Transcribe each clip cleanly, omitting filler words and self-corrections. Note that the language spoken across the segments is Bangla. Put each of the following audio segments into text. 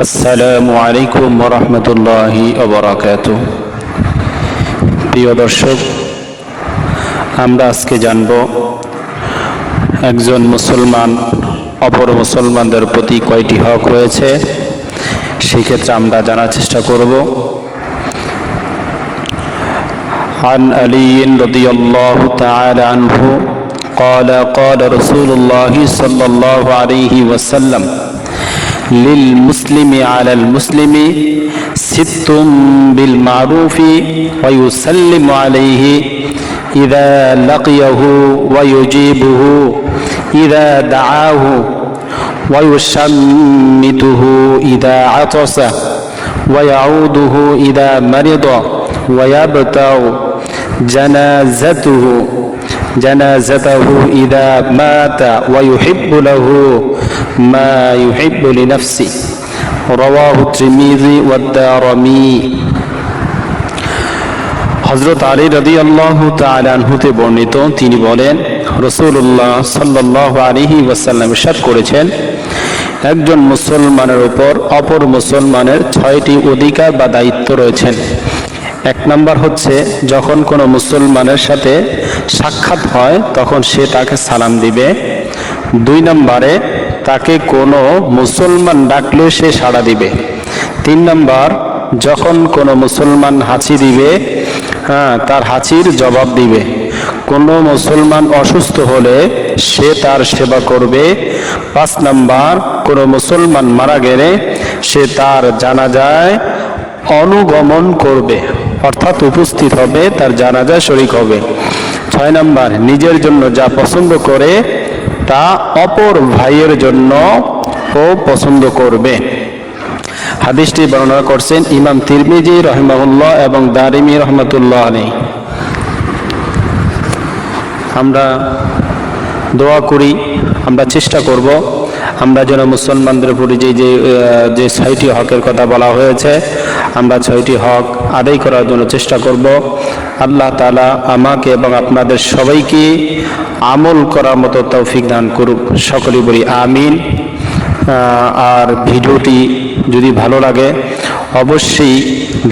আসসালামু আলাইকুম ওয়া রাহমাতুল্লাহি ওয়া বারাকাতুহু। প্রিয় দর্শক, আমরা আজকে জানব একজন মুসলমান অপর মুসলমানদের প্রতি কয়টি হক রয়েছে। সেই ক্ষেত্রে আমরা জানার চেষ্টা করব। عن علي رضي الله تعالى عنه قال قال رسول الله صلى الله عليه وسلم للمسلم على المسلم ست بالمعروف ويسلم عليه إذا لقيه ويجيبه إذا دعاه ويشمته إذا عطس ويعوده إذا مرض ويبتع جنازته إذا مات ويحب له ما يحب لنفسه رواه الترمذي والدارمي। হযরত আলী রাদিয়াল্লাহু তাআলা আনহুতে বর্ণিত, তিনি বলেন, রাসূলুল্লাহ সাল্লাল্লাহু আলাইহি ওয়াসাল্লাম ইরশাদ করেছেন, একজন মুসলমানের উপর অপর মুসলমানের 6টি অধিকার বা দায়িত্ব রয়েছেন। এক নাম্বার হচ্ছে, যখন কোনো মুসলমানের সাথে সাক্ষাৎ হয় তখন সে তাকে সালাম দিবে। 2 নম্বরে, তাকে কোনো মুসলমান ডাকলে সে সাড়া দিবে। 3 নম্বর, যখন কোনো মুসলমান হাঁচি দিবে তার হাঁচির জবাব দিবে। কোনো মুসলমান অসুস্থ হলে সে তার সেবা করবে। 5 নম্বর, কোনো মুসলমান মারা গেলে সে তার জানাজায় অনুগমন করবে, অর্থাৎ উপস্থিত হবে, তার জানাজায় শরীক হবে। 6 নম্বর, নিজের জন্য যা পছন্দ করে তা অপর ভাইয়ের জন্য ও পছন্দ করবে। হাদিসটি বর্ণনা করছেন ইমাম তিরমিজি রাহিমাহুল্লাহ এবং দারিমি রাহমাতুল্লাহ আলাইহি। আমরা দোয়া করি, আমরা চেষ্টা করব আমরা যেন মুসলমানদের উপরে যে 6টি হকের কথা বলা হয়েছে, আমরা 6টি হক আদায় করার জন্য চেষ্টা করব। আল্লাহ তাআলা আমাকে এবং আপনাদের সবাইকে আমল করার মতো তৌফিক দান করুক। সকলেই বলি আমিন। আর ভিডিওটি যদি ভালো লাগে অবশ্যই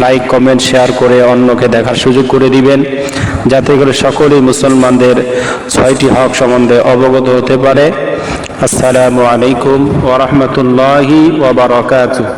লাইক, কমেন্ট, শেয়ার করে অন্যকে দেখার সুযোগ করে দিবেন, যাতে করে সকলেই মুসলমানদের 6টি হক সম্বন্ধে অবগত হতে পারে। আসসালামু আলাইকুম ওয়া রাহমাতুল্লাহি ওয়া বারাকাতুহু।